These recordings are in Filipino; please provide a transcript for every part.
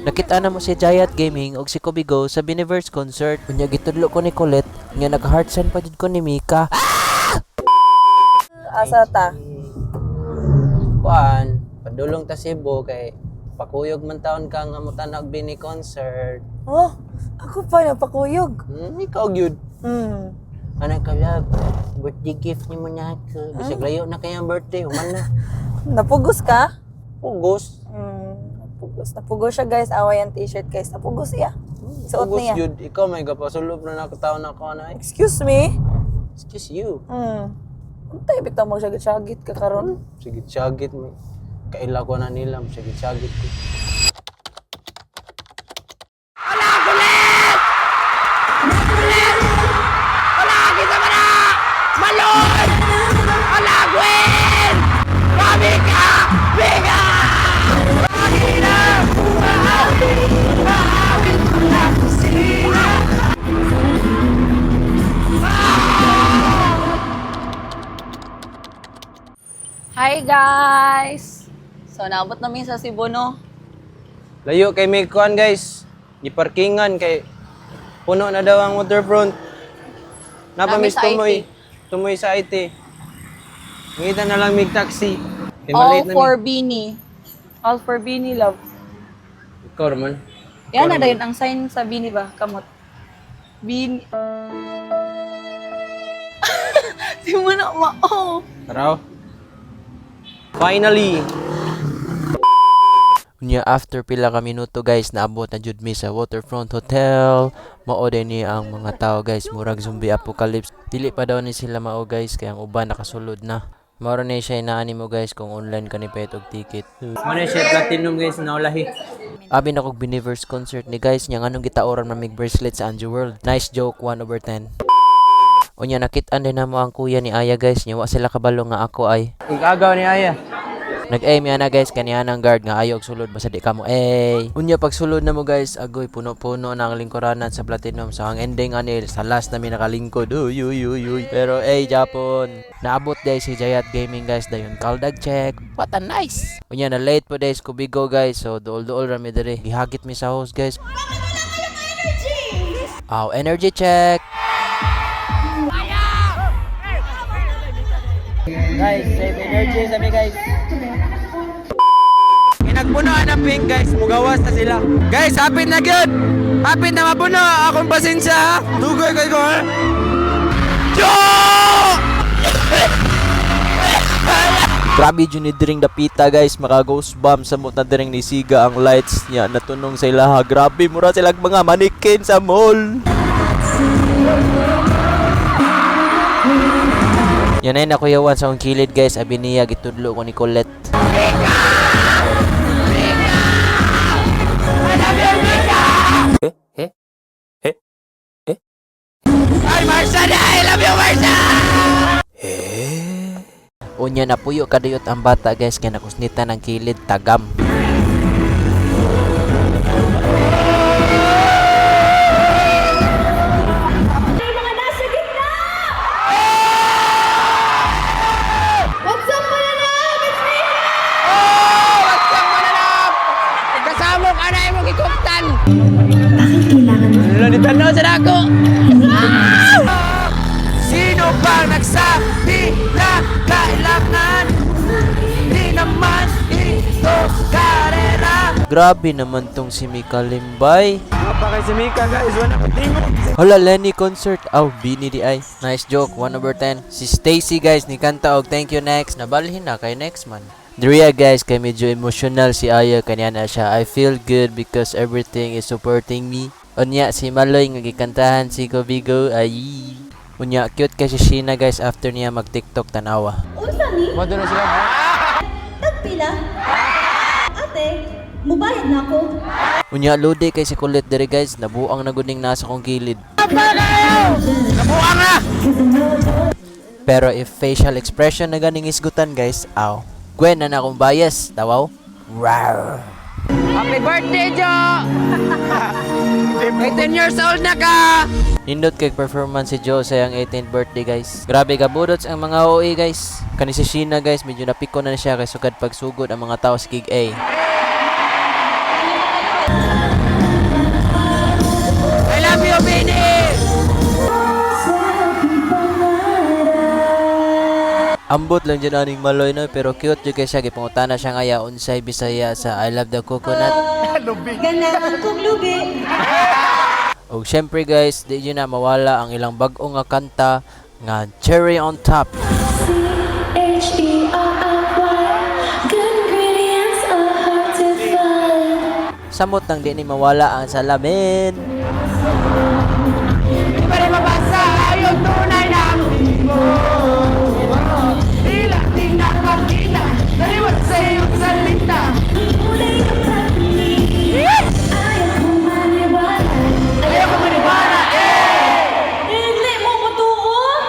Nakita na mo si Giant Gaming og si Kobigo sa Biniverse concert. Unya gitudlo ko ni Colette nga nag-heart sign pa jud ko ni Mika. Asa ta? Kuan, padulong ta Cebu kay pakuyog man taon ka nga mutanag Bini concert. Oh, ako pa napakuyog. Ikaw gyud. Anak ka vlog. Birthday gift ni mo na ako. Bisag layo na kaya birthday, human na. Napugos ka? Pugos. Napugos siya guys. Away ang t-shirt guys. Napugos siya. Suot Pugos niya. yun. Ikaw may kapasulob na nakataon ako na. Excuse me? Excuse you. Untay bitaw mo sagit-sagit ka karon. Sagit-sagit mo. Kaila ko na nila. Sagit-sagit ko. Hi guys! So naabot namin sa Cebu no. Layo kay may kuan guys. Giparkingan kay puno na daw ang waterfront. Napamis tumoy. Tumoy sa IT. Ngita na lang mig taxi. All for Bini. All for Bini, love. Ikaw naman. Yan na dayon ang sign sa Bini ba? Kamot. Bini. Di mo na mao. Taraw. Finally. Nya after pila ka minuto guys, naabot na jud mi sa Waterfront Hotel. Mao din ni ang mga tao guys, murag zombie apocalypse. Dili pa daw ni sila mao guys, kaya ang uban nakasulod na. Mao ni siya inaani mo guys kung online ka ni pet og ticket. Mao ni siya platinum guys na ulahi. Abi na kog Biniverse concert ni guys, nya nganong gitaoran man mig bracelet sa Anju World. Nice joke, 1/10. Unya nakit-an din namo ang kuya ni Aya guys, nya wa sila kabalo nga ako ay. Igagaw ni Aya. Nag-aim yan na guys, kaniya ng guard nga ayaw sulod basta di ka mo unya pag sulod na mo guys, agoy puno-puno na ang lingkuranan sa Platinum. So ang ending anil sa last namin nakalingkod. Uy. Pero Japon, naabot guys si Giant Gaming guys, dayon kaldag check. What a nice. Unya na late po guys Kubigo guys, so duol rami diri. Gihagit mi sa host guys. Energy check. Guys, save energy sa mi guys. Nagpunoan ang pink guys, mugawas na sila. Guys, hapit na good. Hapit na mapuno. Akong pasensya ha. Dugoy kayo ha. Grabe dyan ni Dring Dapita guys. Maka ghost bomb sa na Dring ni Siga ang lights niya. Natunong sa ilaha. Grabe, mura silang mga manikin sa mall. Yan ay nakuyawan sa akong kilid guys. Abi niya, gitudlo ko ni Colette. Ay, Marsha na! I love you, Marsha! Unya na puyo kadayot ang bata guys, kaya nakusnita ng kilid tagam. Tanaw sa ako. Sino bang nagsabi na kailangan? Di naman ito karera. Grabe naman tong si Mika Limbay. Napakay si Mika guys, wala ko tingog. Hala, Lenny concert. Bini di ay. Nice joke, 1/10. Si Stacy guys ni kanta og thank you next. Nabalhin na kay next man. Dria guys, kay medyo emotional si Aya, kanya na siya. I feel good because everything is supporting me. Unya si Maloy nga gikantahan si Kobigo ay. Unya cute kay si Sheena guys after niya mag TikTok tanawa. Unsa ni? Mado na sila. Tagpila? Ate, mubayad na ako. Unya lodi kay si Colette diri guys, nabuang na guding nasa kong kilid. Nabuang na. Pero if facial expression na ganing isgutan guys, Gwen na akong bias, tawaw. Rawr. Happy birthday, Jo! 18 years old na ka! Nindot kay performance si Joe sa iyang 18th birthday guys. Grabe ka budots ang mga OA guys. Kani si Sheena guys, medyo napiko na siya kay sugad pagsugod ang mga tao sa Gig A. Ambot lang dyan aning Maloy no, pero cute jud kay siya. Gipangutana siya nga ya unsay Bisaya sa I love the coconut. Ganahan kong lubi. O syempre guys, di yun na mawala ang ilang bag-o nga kanta nga Cherry on Top. H-E-R-R-Y. Good ingredients are hard to find. Samot nang di ni mawala ang salamin. Hindi mo matuon.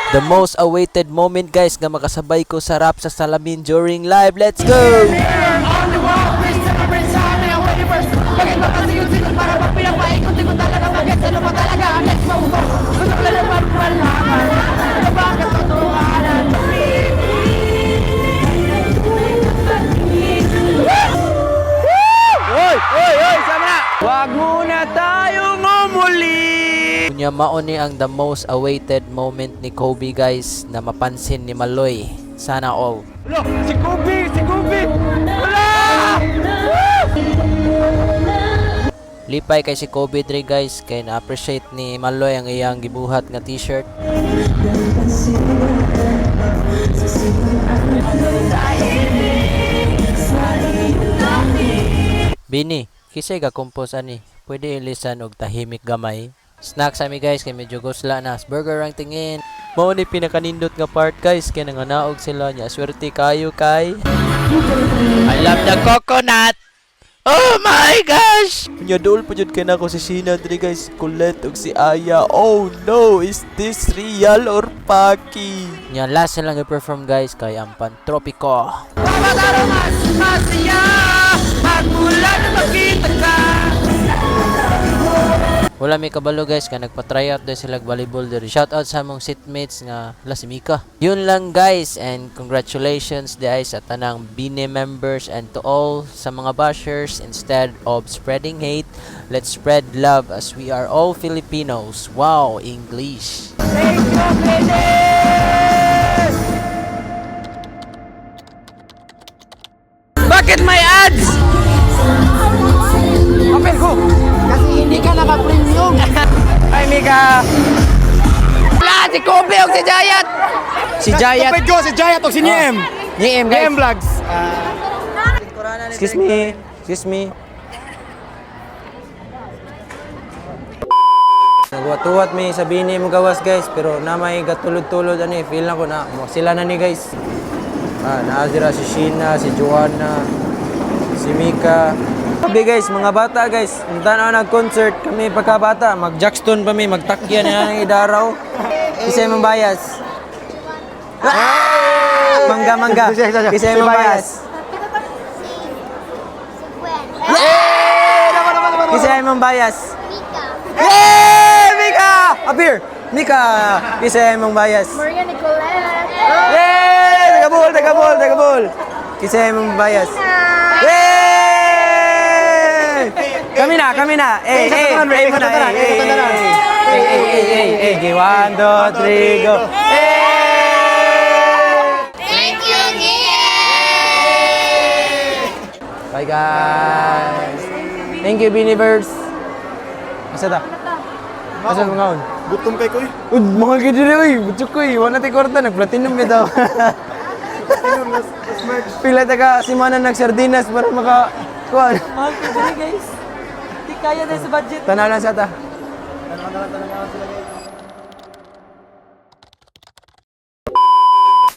The most awaited moment guys nga makasabay ko sa rap sa salamin during live. Let's go! Wag muna tayo mumuli! Kunya mao ni ang the most awaited moment ni Kobe guys na mapansin ni Maloy. Sana all. Lo, si Kobe! Si Kobe! Wala! Lipay kay si Kobe dre guys kay na-appreciate ni Maloy ang iyang gibuhat nga t-shirt. Bini, kisay ka compose ani. Pwede ilisan og tahimik gamay. Snack sa mi guys kay medyo gusla na. Burger ang tingin. Mao ni pinakanindot nga part guys kay nanganaog sila nya. Swerte kayo kay I love the coconut. Oh my gosh! Nya dol pa jud kay nako si Sina dre guys, Colette ug si Aya. Oh no, is this real or paki? Nya last na lang i-perform guys kay ang Pantropico. Wala may kabalo guys ka nagpa-try out dahil sila volleyball diri. Shout out sa among seatmates nga la si Mika. Yun lang guys and congratulations guys sa tanang Bine members and to all sa mga bashers. Instead of spreading hate, let's spread love as we are all Filipinos. Wow, English. Bakit may ads? Open ko! Kasi hindi ka naka-premium! Ay, Mika! Wala! Si Kobe o si Jayat! Si Jayat! Kapit ko si Jayat o si Niem. Niem guys! Niem Vlogs. Excuse me! Excuse me! Nagwat-uwat may sabihin ni mo gawas guys, pero na may gatulod-tulod ani, feel na ko na sila na ni guys. Naazira si Sheena, si Joanna, si Mika. Sabi guys, mga bata guys, punta na nag-concert kami pagkabata, mag-jackstone pa may magtakya na ng idaraw. Kisay mong bias. Mangga. Kisay mong bias. Kisay mong bias. Yay! Mika! Up here! Mika! Kisay mong bias. Maria Nicolette. Yay! Tagabol! Kisay mong bias. Yay! Kami na! Eh, mo na. Eh. 1, 2, 3, go! Thank you, Bye guys! Thank you, Biniverse! Asa ta? Asa mga on? Gutom kay ko eh. Mga gidiri, uy! Butsuk ko eh! Wala tayo kwarta, nag-platinum yun daw. Pila taga si Mana nag-sardinas para maka... Kuhan. Mahal ko diri guys. Di kaya na sa budget. Tanaw lang sa ta. Tanaw sila guys.